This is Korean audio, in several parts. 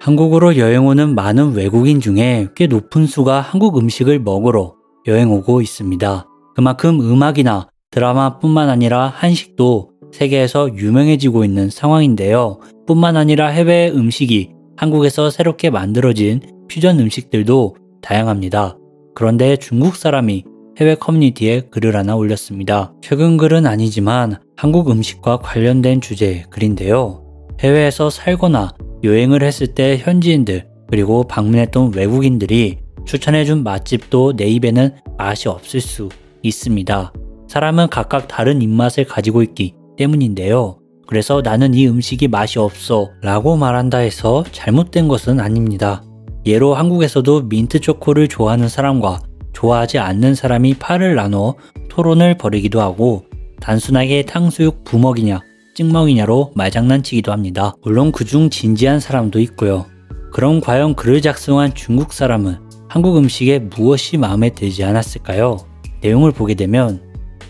한국으로 여행 오는 많은 외국인 중에 꽤 높은 수가 한국 음식을 먹으러 여행 오고 있습니다. 그만큼 음악이나 드라마뿐만 아니라 한식도 세계에서 유명해지고 있는 상황인데요. 뿐만 아니라 해외 음식이 한국에서 새롭게 만들어진 퓨전 음식들도 다양합니다. 그런데 중국 사람이 해외 커뮤니티에 글을 하나 올렸습니다. 최근 글은 아니지만 한국 음식과 관련된 주제의 글인데요. 해외에서 살거나 여행을 했을 때 현지인들 그리고 방문했던 외국인들이 추천해준 맛집도 내 입에는 맛이 없을 수 있습니다. 사람은 각각 다른 입맛을 가지고 있기 때문인데요. 그래서 나는 이 음식이 맛이 없어 라고 말한다 해서 잘못된 것은 아닙니다. 예로 한국에서도 민트초코를 좋아하는 사람과 좋아하지 않는 사람이 팔을 나눠 토론을 벌이기도 하고 단순하게 탕수육 부먹이냐 찍먹이냐로 말장난치기도 합니다. 물론 그중 진지한 사람도 있고요. 그럼 과연 글을 작성한 중국 사람은 한국 음식에 무엇이 마음에 들지 않았을까요? 내용을 보게 되면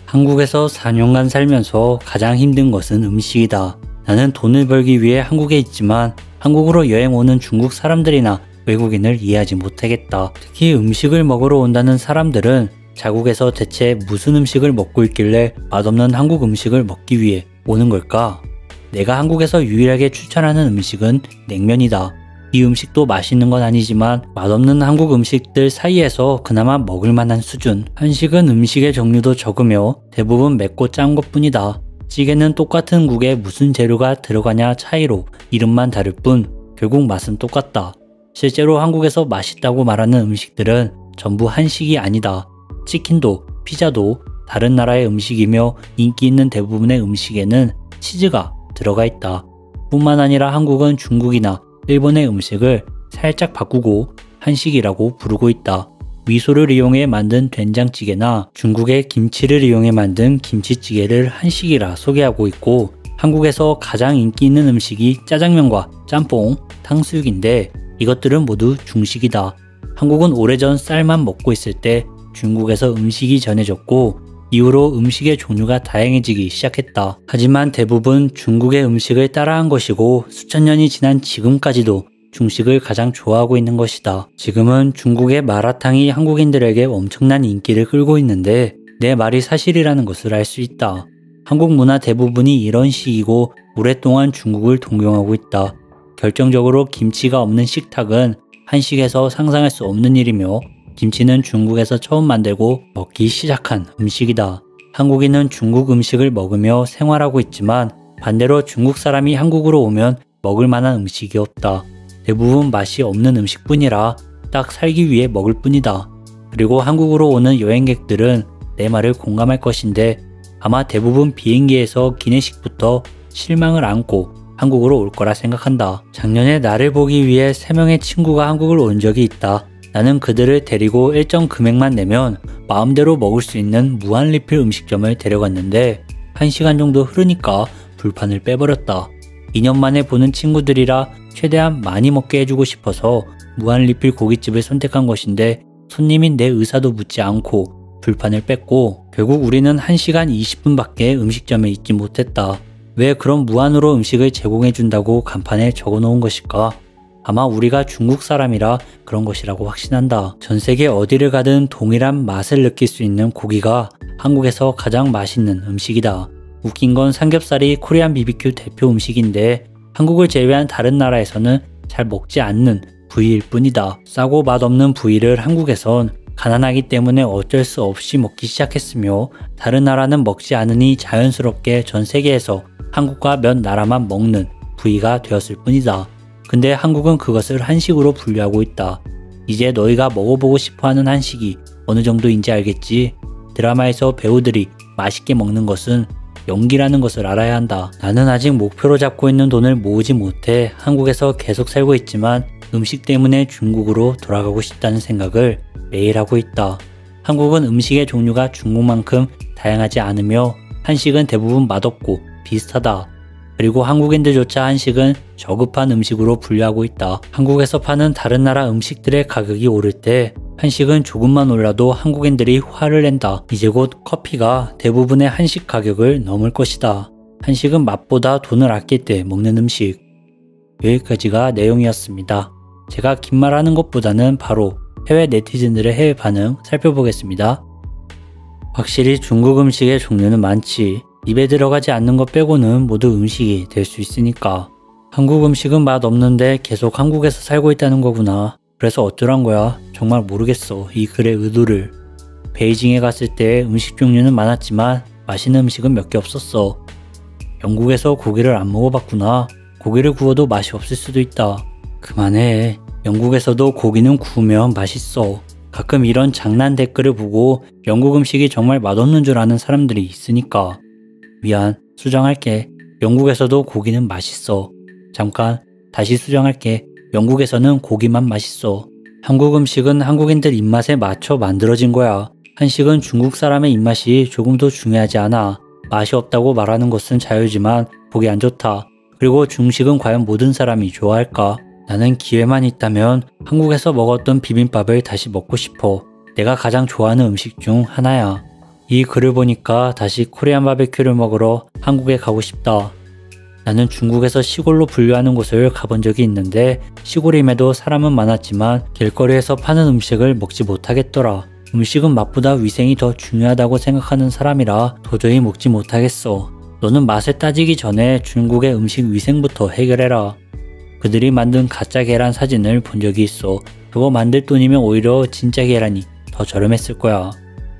한국에서 4년간 살면서 가장 힘든 것은 음식이다. 나는 돈을 벌기 위해 한국에 있지만 한국으로 여행 오는 중국 사람들이나 외국인을 이해하지 못하겠다. 특히 음식을 먹으러 온다는 사람들은 자국에서 대체 무슨 음식을 먹고 있길래 맛없는 한국 음식을 먹기 위해 오는 걸까? 내가 한국에서 유일하게 추천하는 음식은 냉면이다. 이 음식도 맛있는 건 아니지만 맛없는 한국 음식들 사이에서 그나마 먹을 만한 수준. 한식은 음식의 종류도 적으며 대부분 맵고 짠 것뿐이다. 찌개는 똑같은 국에 무슨 재료가 들어가냐 차이로 이름만 다를 뿐 결국 맛은 똑같다. 실제로 한국에서 맛있다고 말하는 음식들은 전부 한식이 아니다. 치킨도 피자도 다른 나라의 음식이며 인기 있는 대부분의 음식에는 치즈가 들어가 있다. 뿐만 아니라 한국은 중국이나 일본의 음식을 살짝 바꾸고 한식이라고 부르고 있다. 미소를 이용해 만든 된장찌개나 중국의 김치를 이용해 만든 김치찌개를 한식이라 소개하고 있고 한국에서 가장 인기 있는 음식이 짜장면과 짬뽕, 탕수육인데 이것들은 모두 중식이다. 한국은 오래전 쌀만 먹고 있을 때 중국에서 음식이 전해졌고 이후로 음식의 종류가 다양해지기 시작했다. 하지만 대부분 중국의 음식을 따라한 것이고 수천 년이 지난 지금까지도 중식을 가장 좋아하고 있는 것이다. 지금은 중국의 마라탕이 한국인들에게 엄청난 인기를 끌고 있는데 내 말이 사실이라는 것을 알 수 있다. 한국 문화 대부분이 이런 식이고 오랫동안 중국을 동경하고 있다. 결정적으로 김치가 없는 식탁은 한식에서 상상할 수 없는 일이며 김치는 중국에서 처음 만들고 먹기 시작한 음식이다. 한국인은 중국 음식을 먹으며 생활하고 있지만 반대로 중국 사람이 한국으로 오면 먹을 만한 음식이 없다. 대부분 맛이 없는 음식뿐이라 딱 살기 위해 먹을 뿐이다. 그리고 한국으로 오는 여행객들은 내 말을 공감할 것인데 아마 대부분 비행기에서 기내식부터 실망을 안고 한국으로 올 거라 생각한다. 작년에 나를 보기 위해 3명의 친구가 한국을 온 적이 있다. 나는 그들을 데리고 일정 금액만 내면 마음대로 먹을 수 있는 무한 리필 음식점을 데려갔는데 1시간 정도 흐르니까 불판을 빼버렸다. 2년 만에 보는 친구들이라 최대한 많이 먹게 해주고 싶어서 무한 리필 고깃집을 선택한 것인데 손님인 내 의사도 묻지 않고 불판을 뺐고 결국 우리는 1시간 20분밖에 음식점에 있지 못했다. 왜 그런 무한으로 음식을 제공해준다고 간판에 적어놓은 것일까? 아마 우리가 중국 사람이라 그런 것이라고 확신한다. 전 세계 어디를 가든 동일한 맛을 느낄 수 있는 고기가 한국에서 가장 맛있는 음식이다. 웃긴 건 삼겹살이 코리안 BBQ 대표 음식인데 한국을 제외한 다른 나라에서는 잘 먹지 않는 부위일 뿐이다. 싸고 맛없는 부위를 한국에선 가난하기 때문에 어쩔 수 없이 먹기 시작했으며 다른 나라는 먹지 않으니 자연스럽게 전 세계에서 한국과 몇 나라만 먹는 부위가 되었을 뿐이다. 근데 한국은 그것을 한식으로 분류하고 있다. 이제 너희가 먹어보고 싶어하는 한식이 어느 정도인지 알겠지? 드라마에서 배우들이 맛있게 먹는 것은 연기라는 것을 알아야 한다. 나는 아직 목표로 잡고 있는 돈을 모으지 못해 한국에서 계속 살고 있지만 음식 때문에 중국으로 돌아가고 싶다는 생각을 매일 하고 있다. 한국은 음식의 종류가 중국만큼 다양하지 않으며 한식은 대부분 맛없고 비슷하다. 그리고 한국인들조차 한식은 저급한 음식으로 분류하고 있다. 한국에서 파는 다른 나라 음식들의 가격이 오를 때 한식은 조금만 올라도 한국인들이 화를 낸다. 이제 곧 커피가 대부분의 한식 가격을 넘을 것이다. 한식은 맛보다 돈을 아낄 때 먹는 음식. 여기까지가 내용이었습니다. 제가 긴 말하는 것보다는 바로 해외 네티즌들의 해외 반응 살펴보겠습니다. 확실히 중국 음식의 종류는 많지. 입에 들어가지 않는 것 빼고는 모두 음식이 될 수 있으니까. 한국 음식은 맛 없는데 계속 한국에서 살고 있다는 거구나. 그래서 어쩌란 거야? 정말 모르겠어. 이 글의 의도를. 베이징에 갔을 때 음식 종류는 많았지만 맛있는 음식은 몇 개 없었어. 영국에서 고기를 안 먹어봤구나. 고기를 구워도 맛이 없을 수도 있다. 그만해. 영국에서도 고기는 구우면 맛있어. 가끔 이런 장난 댓글을 보고 영국 음식이 정말 맛없는 줄 아는 사람들이 있으니까. 미안, 수정할게. 영국에서도 고기는 맛있어. 잠깐, 다시 수정할게. 영국에서는 고기만 맛있어. 한국 음식은 한국인들 입맛에 맞춰 만들어진 거야. 한식은 중국 사람의 입맛이 조금 더 중요하지 않아. 맛이 없다고 말하는 것은 자유지만 보기 안 좋다. 그리고 중식은 과연 모든 사람이 좋아할까? 나는 기회만 있다면 한국에서 먹었던 비빔밥을 다시 먹고 싶어. 내가 가장 좋아하는 음식 중 하나야. 이 글을 보니까 다시 코리안 바베큐를 먹으러 한국에 가고 싶다. 나는 중국에서 시골로 분류하는 곳을 가본 적이 있는데 시골임에도 사람은 많았지만 길거리에서 파는 음식을 먹지 못하겠더라. 음식은 맛보다 위생이 더 중요하다고 생각하는 사람이라 도저히 먹지 못하겠어. 너는 맛을 따지기 전에 중국의 음식 위생부터 해결해라. 그들이 만든 가짜 계란 사진을 본 적이 있어. 그거 만들 돈이면 오히려 진짜 계란이 더 저렴했을 거야.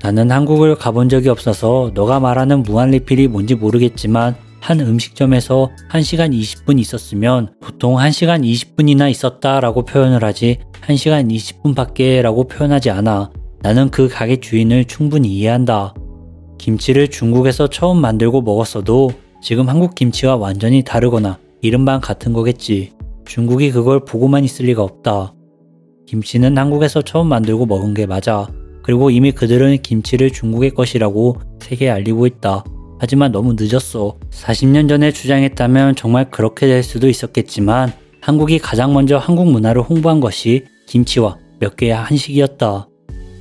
나는 한국을 가본 적이 없어서 너가 말하는 무한리필이 뭔지 모르겠지만 한 음식점에서 1시간 20분 있었으면 보통 1시간 20분이나 있었다 라고 표현을 하지 1시간 20분 밖에 라고 표현하지 않아. 나는 그 가게 주인을 충분히 이해한다. 김치를 중국에서 처음 만들고 먹었어도 지금 한국 김치와 완전히 다르거나 이름만 같은 거겠지. 중국이 그걸 보고만 있을 리가 없다. 김치는 한국에서 처음 만들고 먹은 게 맞아. 그리고 이미 그들은 김치를 중국의 것이라고 세계에 알리고 있다. 하지만 너무 늦었어. 40년 전에 주장했다면 정말 그렇게 될 수도 있었겠지만 한국이 가장 먼저 한국 문화를 홍보한 것이 김치와 몇 개의 한식이었다.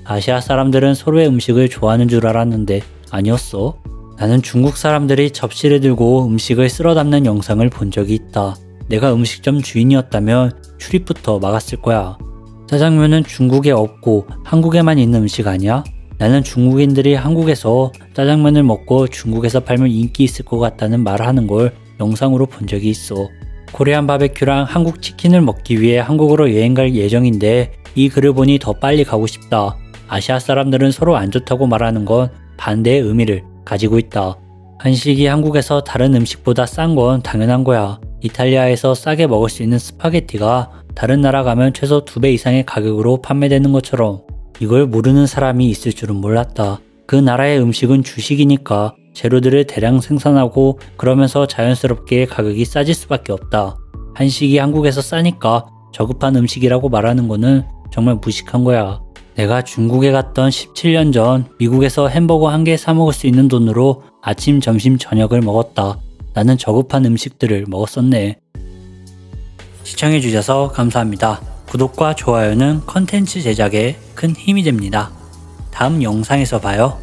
아시아 사람들은 서로의 음식을 좋아하는 줄 알았는데 아니었어. 나는 중국 사람들이 접시를 들고 음식을 쓸어 담는 영상을 본 적이 있다. 내가 음식점 주인이었다면 출입부터 막았을 거야. 짜장면은 중국에 없고 한국에만 있는 음식 아니야? 나는 중국인들이 한국에서 짜장면을 먹고 중국에서 팔면 인기 있을 것 같다는 말을 하는 걸 영상으로 본 적이 있어. 코리안 바베큐랑 한국 치킨을 먹기 위해 한국으로 여행 갈 예정인데 이 글을 보니 더 빨리 가고 싶다. 아시아 사람들은 서로 안 좋다고 말하는 건 반대의 의미를 가지고 있다. 한식이 한국에서 다른 음식보다 싼 건 당연한 거야. 이탈리아에서 싸게 먹을 수 있는 스파게티가 다른 나라 가면 최소 2배 이상의 가격으로 판매되는 것처럼 이걸 모르는 사람이 있을 줄은 몰랐다. 그 나라의 음식은 주식이니까 재료들을 대량 생산하고 그러면서 자연스럽게 가격이 싸질 수밖에 없다. 한식이 한국에서 싸니까 저급한 음식이라고 말하는 거는 정말 무식한 거야. 내가 중국에 갔던 17년 전 미국에서 햄버거 1개 사 먹을 수 있는 돈으로 아침, 점심, 저녁을 먹었다. 나는 저급한 음식들을 먹었었네. 시청해주셔서 감사합니다. 구독과 좋아요는 컨텐츠 제작에 큰 힘이 됩니다. 다음 영상에서 봐요.